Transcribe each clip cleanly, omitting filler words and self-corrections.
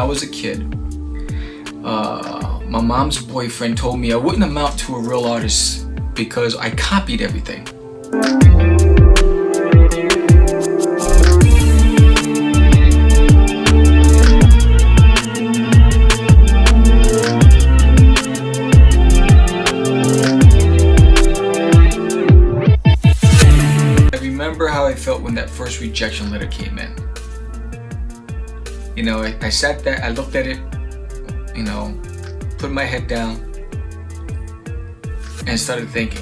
Was a kid, my mom's boyfriend told me I wouldn't amount to a real artist because I copied everything. I remember how I felt when that first rejection letter came in. You know, I sat there, I looked at it, you know, put my head down and started thinking.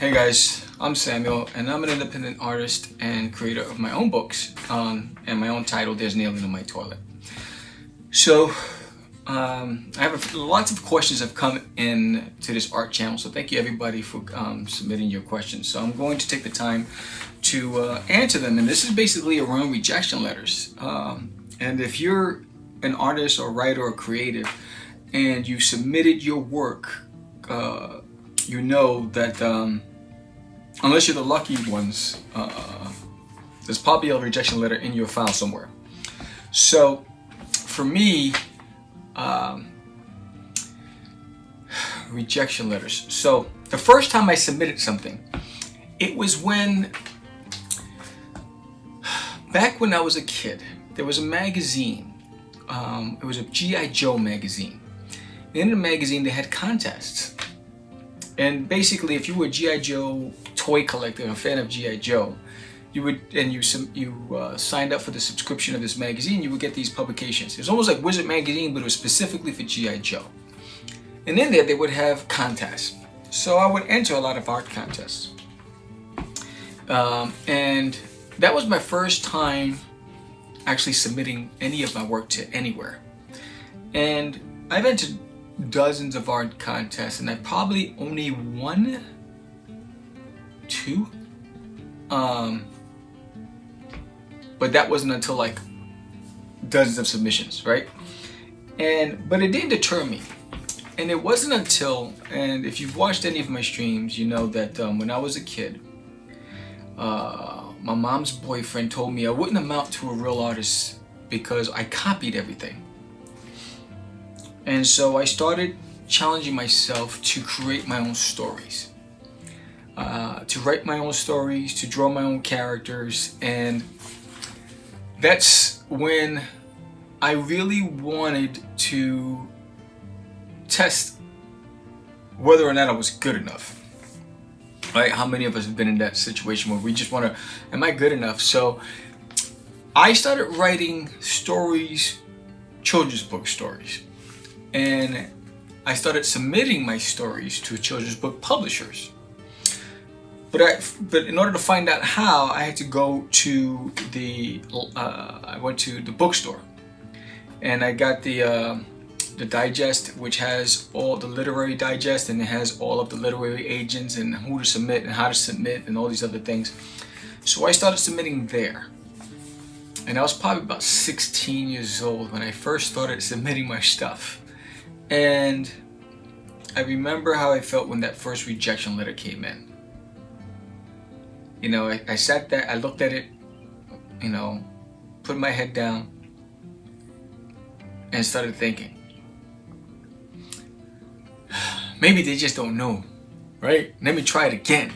Hey guys, I'm Samuel and I'm an independent artist and creator of my own books and my own title, There's Nailing in My Toilet. So I have lots of questions have come in to this art channel, so thank you everybody for submitting your questions. So I'm going to take the time to answer them, and this is basically around rejection letters. And if you're an artist or writer or creative and you submitted your work, you know that unless you're the lucky ones, there's probably a rejection letter in your file somewhere. So for me, rejection letters. So the first time I submitted something, it was back when I was a kid. There was a magazine. It was a G.I. Joe magazine. In the magazine, they had contests. And basically, if you were a G.I. Joe toy collector, a fan of G.I. Joe, you signed up for the subscription of this magazine, you would get these publications. It was almost like Wizard magazine, but it was specifically for G.I. Joe. And in there, they would have contests. So I would enter a lot of art contests. And that was my first time actually submitting any of my work to anywhere. And I've entered dozens of art contests, and I probably only won 2. But that wasn't until like dozens of submissions, right? But it didn't deter me. And it wasn't until, and if you've watched any of my streams, you know that when I was a kid, my mom's boyfriend told me I wouldn't amount to a real artist because I copied everything. And so I started challenging myself to create my own stories, to write my own stories, to draw my own characters. And that's when I really wanted to test whether or not I was good enough. Right? How many of us have been in that situation where we just want to, am I good enough? So I started writing stories, children's book stories. And I started submitting my stories to children's book publishers. But in order to find out how, I had to go to I went to the bookstore, and I got the digest, which has all the literary digest, and it has all of the literary agents and who to submit and how to submit and all these other things. So I started submitting there. And I was probably about 16 years old when I first started submitting my stuff. And I remember how I felt when that first rejection letter came in. You know, I sat there, I looked at it, you know, put my head down and started thinking, maybe they just don't know, right? Let me try it again.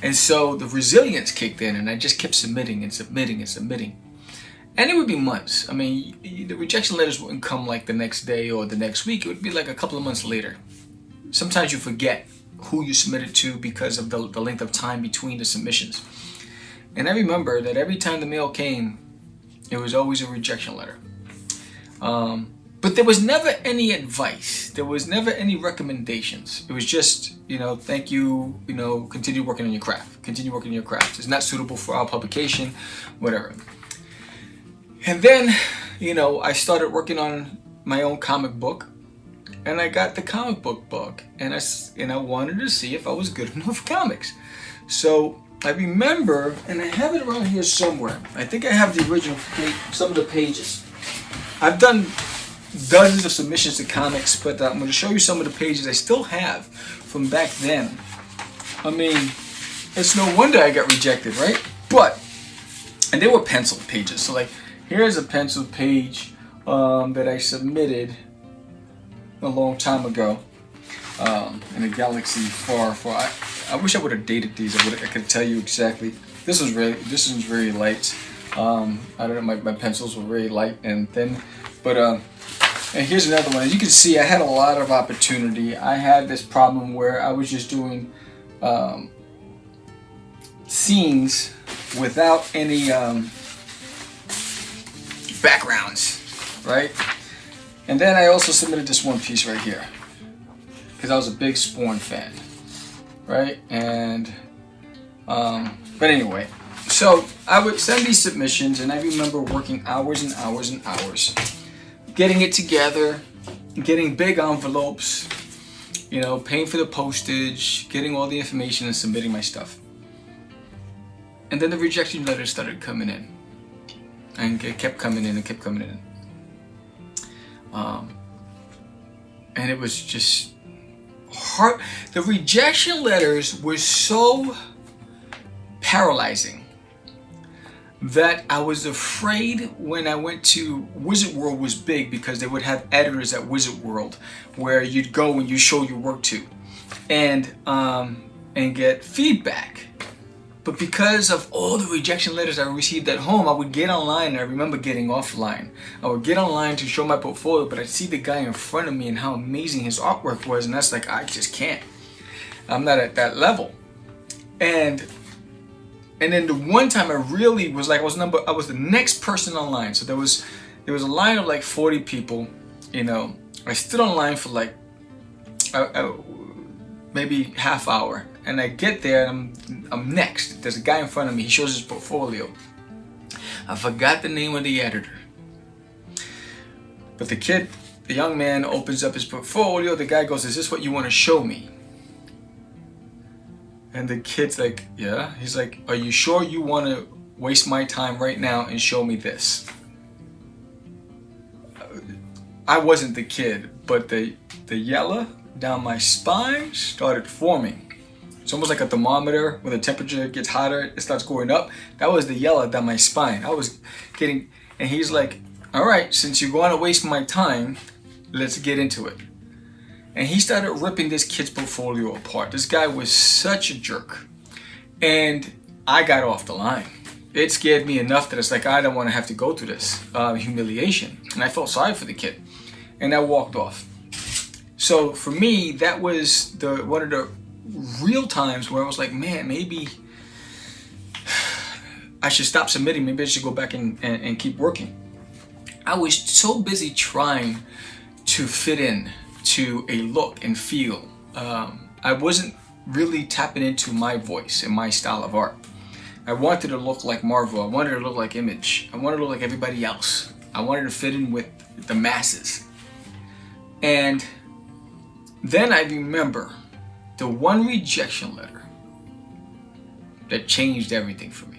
And so the resilience kicked in, and I just kept submitting and submitting and submitting. And it would be months. I mean, the rejection letters wouldn't come like the next day or the next week. It would be like a couple of months later. Sometimes you forget who you submitted to because of the length of time between the submissions. And I remember that every time the mail came, it was always a rejection letter. But there was never any advice. There was never any recommendations. It was just, thank you, continue working on your craft. Continue working on your craft. It's not suitable for our publication, whatever. And then, I started working on my own comic book, and I got the comic book bug, and I wanted to see if I was good enough for comics. So I remember, and I have it around here somewhere. I think I have the original some of the pages. I've done dozens of submissions to comics, but I'm going to show you some of the pages I still have from back then. I mean, it's no wonder I got rejected, right? And they were pencil pages. So like, here's a pencil page that I submitted a long time ago in a galaxy far, far. I wish I would have dated these. I could tell you exactly. This one's very light. I don't know. My pencils were very light and thin, but and here's another one. As you can see, I had a lot of opportunity. I had this problem where I was just doing scenes without any backgrounds, right? And then I also submitted this one piece right here because I was a big Spawn fan, right? And but anyway, so I would send these submissions, and I remember working hours and hours and hours, getting it together, getting big envelopes, paying for the postage, getting all the information, and submitting my stuff. And then the rejection letters started coming in. And it kept coming in and kept coming in. And it was just hard. The rejection letters were so paralyzing that I was afraid when I went to Wizard World. Was big because they would have editors at Wizard World where you'd go and you show your work to and get feedback. But because of all the rejection letters I received at home, I would get online, and I remember getting offline. I would get online to show my portfolio, but I'd see the guy in front of me and how amazing his artwork was, and that's like, I just can't. I'm not at that level. And then the one time I really was like, I was the next person online. So there was a line of like 40 people. I stood online for like maybe half hour. And I get there and I'm next. There's a guy in front of me. He shows his portfolio. I forgot the name of the editor. But the young man opens up his portfolio. The guy goes, "Is this what you want to show me?" And the kid's like, "Yeah." He's like, "Are you sure you want to waste my time right now and show me this?" I wasn't the kid, but the yellow down my spine started forming. It's almost like a thermometer. When the temperature gets hotter, it starts going up. That was the yellow down my spine. I was getting, and he's like, "All right, since you're going to waste my time, let's get into it." And he started ripping this kid's portfolio apart. This guy was such a jerk. And I got off the line. It scared me enough that it's like, I don't want to have to go through this humiliation. And I felt sorry for the kid. And I walked off. So for me, that was one of the real times where I was like, man, maybe I should stop submitting. Maybe I should go back and keep working. I was so busy trying to fit in to a look and feel. I wasn't really tapping into my voice and my style of art. I wanted to look like Marvel. I wanted to look like Image. I wanted to look like everybody else. I wanted to fit in with the masses. And then I remember the one rejection letter that changed everything for me.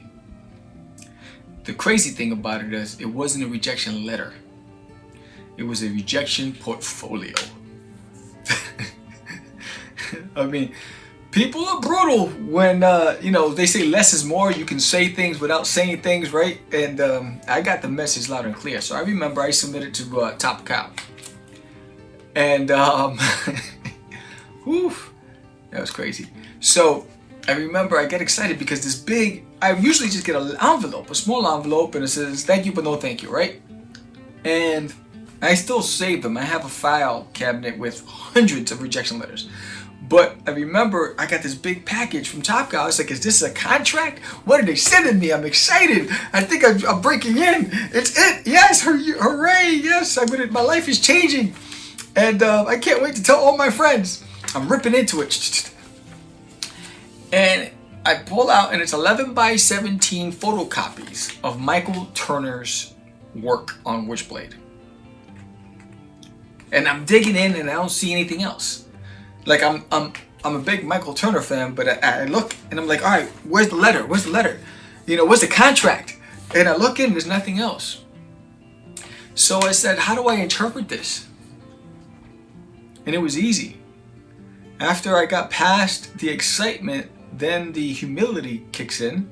The crazy thing about it is it wasn't a rejection letter. It was a rejection portfolio. I mean, People are brutal when, you know, they say less is more. You can say things without saying things, right? And I got the message loud and clear. So I remember I submitted to Top Cow. And, whew, that was crazy. So I remember I get excited because this big, I usually just get an envelope, a small envelope, and it says, thank you, but no thank you, right? And I still save them. I have a file cabinet with hundreds of rejection letters. But I remember I got this big package from Top Cow. I was like, is this a contract? What are they sending me? I'm excited. I think I'm breaking in. It's it. Yes, hooray. Yes, my life is changing. And I can't wait to tell all my friends. I'm ripping into it. And I pull out, and it's 11 by 17 photocopies of Michael Turner's work on Witchblade. And I'm digging in, and I don't see anything else. Like I'm a big Michael Turner fan, but I look and I'm like, all right, where's the letter? Where's the letter? You know, where's the contract? And I look in, there's nothing else. So I said, how do I interpret this? And it was easy. After I got past the excitement, then the humility kicks in,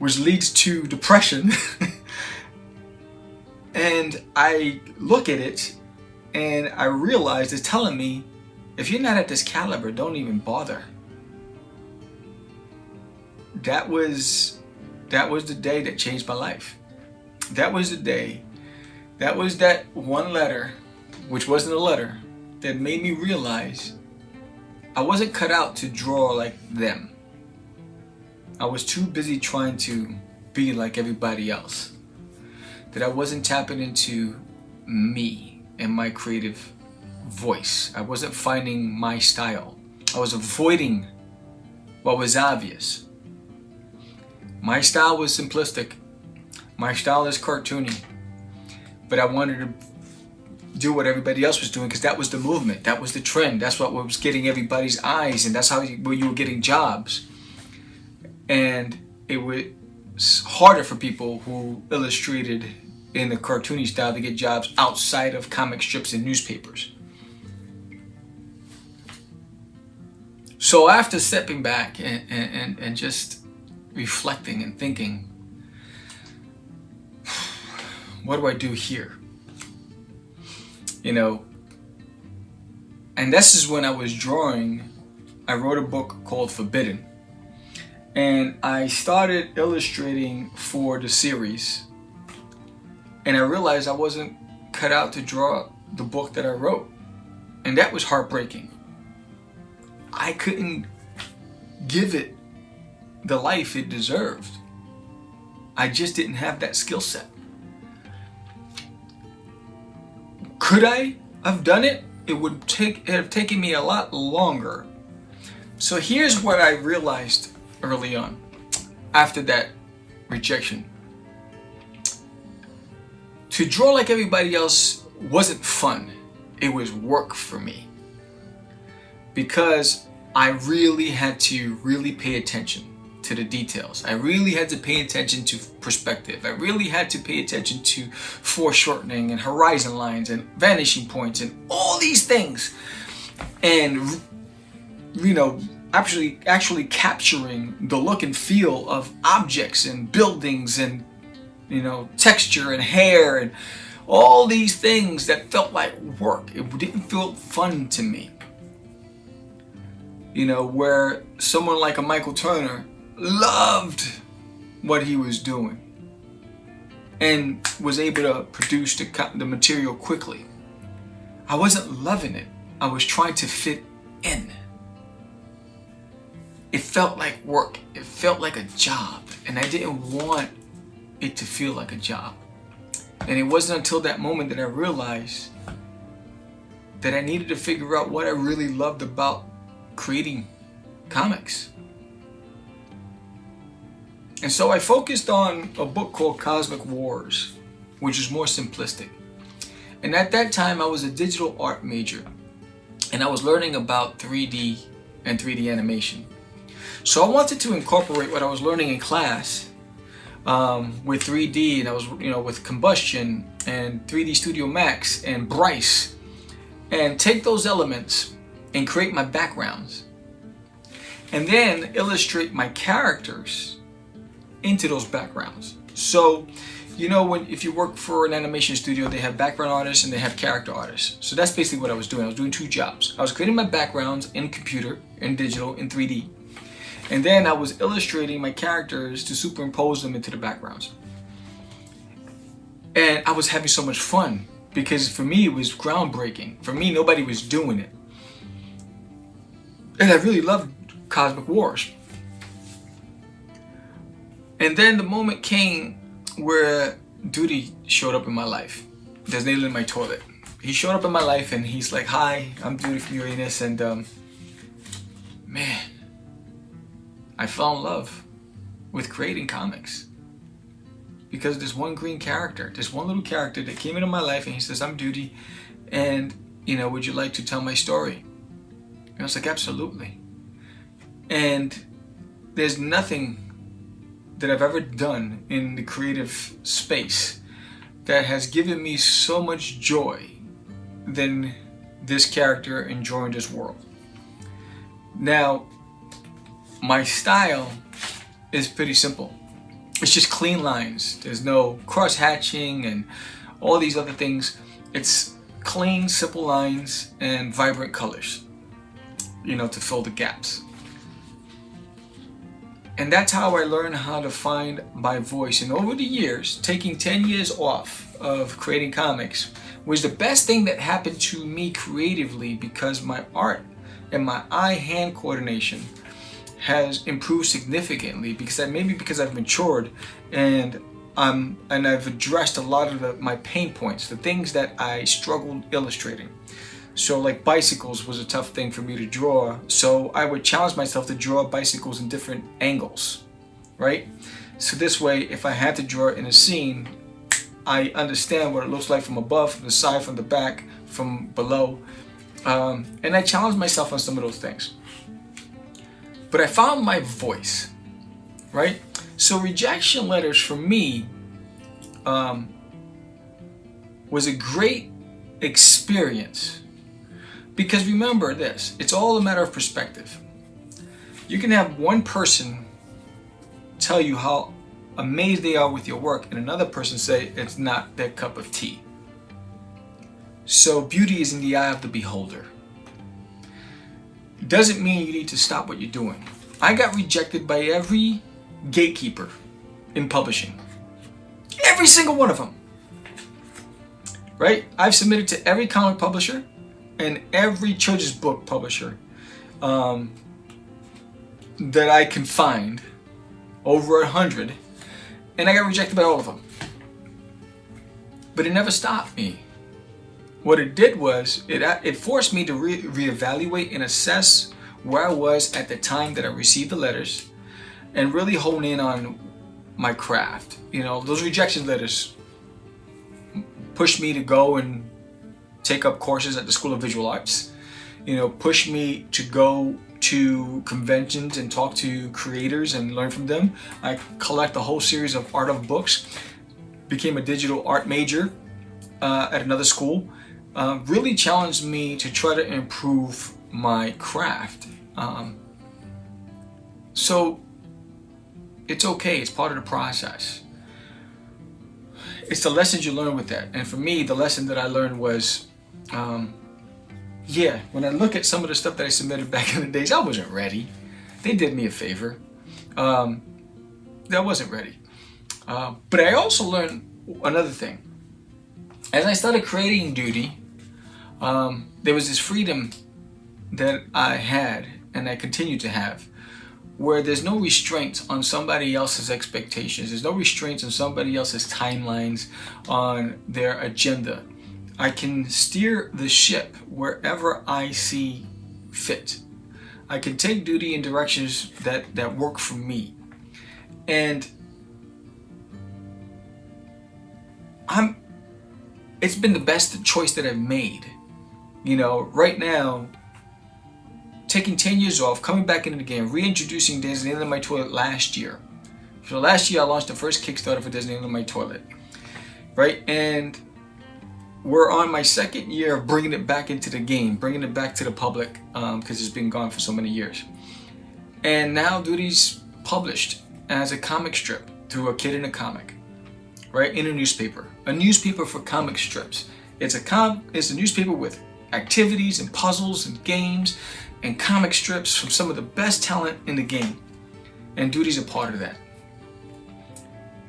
which leads to depression. And I look at it, and I realized it's telling me, if you're not at this caliber, don't even bother. That was the day that changed my life. That was the day, that was that one letter, which wasn't a letter, that made me realize I wasn't cut out to draw like them. I was too busy trying to be like everybody else. That I wasn't tapping into me and my creative voice. I wasn't finding my style. I was avoiding what was obvious. My style was simplistic. My style is cartoony. But I wanted to do what everybody else was doing because that was the movement. That was the trend. That's what was getting everybody's eyes, and that's how you were getting jobs. And it was harder for people who illustrated in the cartoony style to get jobs outside of comic strips and newspapers. So after stepping back and just reflecting and thinking, what do I do here? You know, and this is when I was drawing. I wrote a book called Forbidden, and I started illustrating for the series. And I realized I wasn't cut out to draw the book that I wrote. And that was heartbreaking. I couldn't give it the life it deserved. I just didn't have that skill set. Could I have done it? It would have taken me a lot longer. So here's what I realized early on, after that rejection. To draw like everybody else wasn't fun. It was work for me. Because I really had to pay attention to the details. I really had to pay attention to perspective. I really had to pay attention to foreshortening and horizon lines and vanishing points and all these things. And, you know, actually capturing the look and feel of objects and buildings and, you know, texture and hair and all these things that felt like work. It didn't feel fun to me. You know, where someone like a Michael Turner loved what he was doing and was able to produce the material quickly. I wasn't loving it. I was trying to fit in. It felt like work. It felt like a job, and I didn't want it to feel like a job. And it wasn't until that moment that I realized that I needed to figure out what I really loved about creating comics. And so I focused on a book called Cosmic Wars, which is more simplistic. And at that time I was a digital art major, and I was learning about 3D and 3D animation. So I wanted to incorporate what I was learning in class with 3D, and I was, you know, with Combustion and 3D Studio Max and Bryce, and take those elements and create my backgrounds and then illustrate my characters into those backgrounds. So, you know, if you work for an animation studio, they have background artists and they have character artists. So that's basically what I was doing. I was doing two jobs. I was creating my backgrounds in computer, in digital, in 3D. And then I was illustrating my characters to superimpose them into the backgrounds. And I was having so much fun because for me it was groundbreaking. For me, nobody was doing it. And I really loved Cosmic Wars. And then the moment came where Duty showed up in my life. There's Needle in My Toilet. He showed up in my life and he's like, "Hi, I'm Duty from Uranus," and man, I fell in love with creating comics. Because there's one green character, there's one little character that came into my life and he says, "I'm Duty, and you know, would you like to tell my story?" And I was like, "Absolutely." And there's nothing that I've ever done in the creative space that has given me so much joy than this character enjoying this world. Now, my style is pretty simple. It's just clean lines. There's no cross-hatching and all these other things. It's clean, simple lines and vibrant colors, you know, to fill the gaps. And that's how I learned how to find my voice. And over the years, taking 10 years off of creating comics was the best thing that happened to me creatively, because my art and my eye-hand coordination has improved significantly, because I've matured and I've addressed a lot of my pain points, the things that I struggled illustrating. So like bicycles was a tough thing for me to draw, so I would challenge myself to draw bicycles in different angles, right? So this way, if I had to draw it in a scene, I understand what it looks like from above, from the side, from the back, from below, and I challenged myself on some of those things. But I found my voice, right? So Rejection letters for me was a great experience. Because remember this, it's all a matter of perspective. You can have one person tell you how amazed they are with your work and another person say it's not their cup of tea. So beauty is in the eye of the beholder. It doesn't mean you need to stop what you're doing. I got rejected by every gatekeeper in publishing. Every single one of them. Right? I've submitted to every comic publisher and every children's book publisher that I can find, over 100, and I got rejected by all of them. But it never stopped me. What it did was, it forced me to reevaluate and assess where I was at the time that I received the letters, and really hone in on my craft. You know, those rejection letters pushed me to go and take up courses at the School of Visual Arts, you know, push me to go to conventions and talk to creators and learn from them. I collect a whole series of art of books, became a digital art major at another school, really challenged me to try to improve my craft. So it's okay, it's part of the process. It's the lessons you learn with that. And for me, the lesson that I learned was, when I look at some of the stuff that I submitted back in the days, I wasn't ready. They did me a favor. I wasn't ready. But I also learned another thing. As I started creating Duty, there was this freedom that I had, and I continue to have, where there's no restraints on somebody else's expectations. There's no restraints on somebody else's timelines, on their agenda. I can steer the ship wherever I see fit. I can take Duty in directions that work for me. And it's been the best choice that I've made. You know, right now, taking 10 years off, coming back into the game, reintroducing There's Needle in My Toilet last year. So last year I launched the first Kickstarter for There's Needle in My Toilet, right? And we're on my second year of bringing it back into the game, bringing it back to the public, because it's been gone for so many years. And now Duty's published as a comic strip through A Kid in a Comic, right? In a newspaper for comic strips. It's a newspaper with activities and puzzles and games and comic strips from some of the best talent in the game. And Duty's a part of that.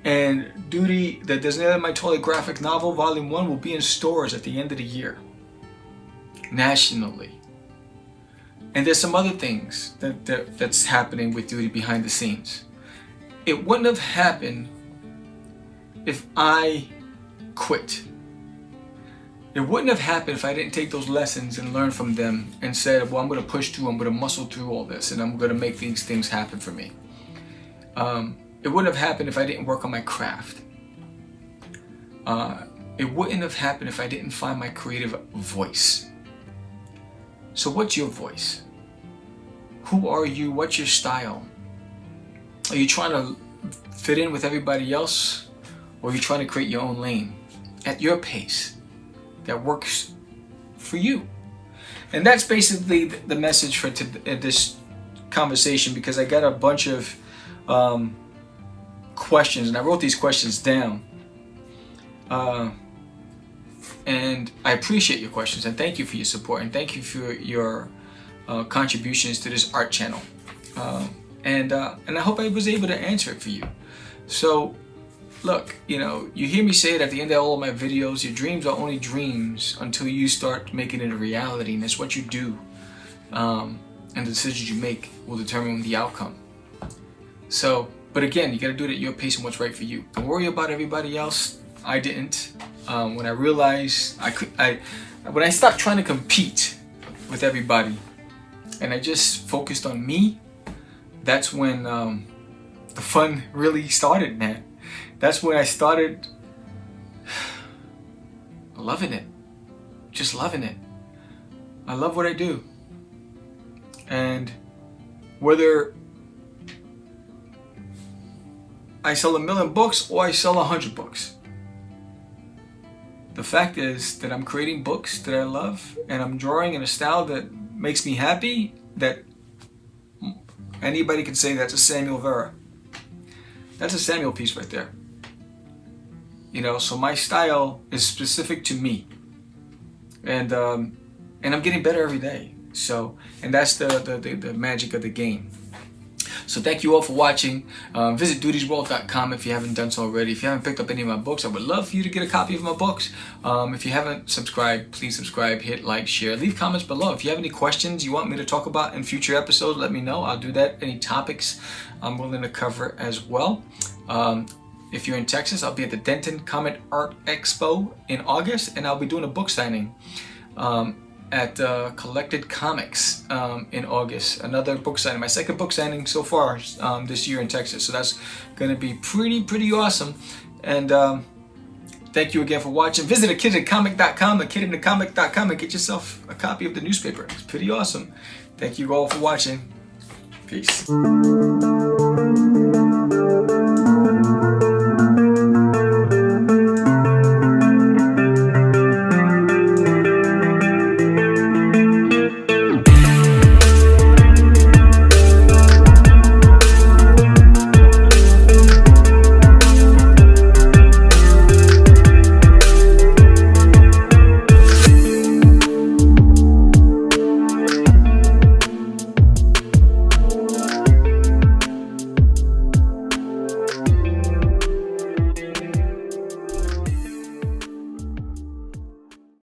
And Duty, the There's Nail in My Toilet graphic novel, Volume 1, will be in stores at the end of the year, nationally. And there's some other things that's happening with Duty behind the scenes. It wouldn't have happened if I quit. It wouldn't have happened if I didn't take those lessons and learn from them and said, well, I'm going to push through, I'm going to muscle through all this, and I'm going to make these things happen for me. It wouldn't have happened if I didn't work on my craft. It wouldn't have happened if I didn't find my creative voice. So what's your voice? Who are you? What's your style? Are you trying to fit in with everybody else? Or are you trying to create your own lane at your pace that works for you? And that's basically the message for this conversation, because I got a bunch of questions, and I wrote these questions down. And I appreciate your questions, and thank you for your support, and thank you for your contributions to this art channel. And I hope I was able to answer it for you. So, look, you hear me say it at the end of all of my videos, your dreams are only dreams until you start making it a reality, and it's what you do. And the decisions you make will determine the outcome. So, but again, you got to do it at your pace and what's right for you. Don't worry about everybody else. I didn't. When I realized when I stopped trying to compete with everybody, and I just focused on me, that's when the fun really started, man. That's when I started loving it. Just loving it. I love what I do. And whether I sell 1 million books or I sell 100 books, the fact is that I'm creating books that I love, and I'm drawing in a style that makes me happy, that anybody can say that's a Samuel Vera. That's a Samuel piece right there. So my style is specific to me. And I'm getting better every day. So, and that's the magic of the game. So thank you all for watching. Visit dutiesworld.com if you haven't done so already. If you haven't picked up any of my books, I would love for you to get a copy of my books. If you haven't subscribed, please subscribe, hit like, share, leave comments below. If you have any questions you want me to talk about in future episodes, let me know. I'll do that. Any topics I'm willing to cover as well. If you're in Texas, I'll be at the Denton Comic Art Expo in August, and I'll be doing a book signing at Collected Comics in August. Another book signing, my second book signing so far this year in Texas. So that's going to be pretty awesome. And thank you again for watching. Visit akidinthecomic.com, akidinthecomic.com, and get yourself a copy of the newspaper. It's pretty awesome. Thank you all for watching. Peace.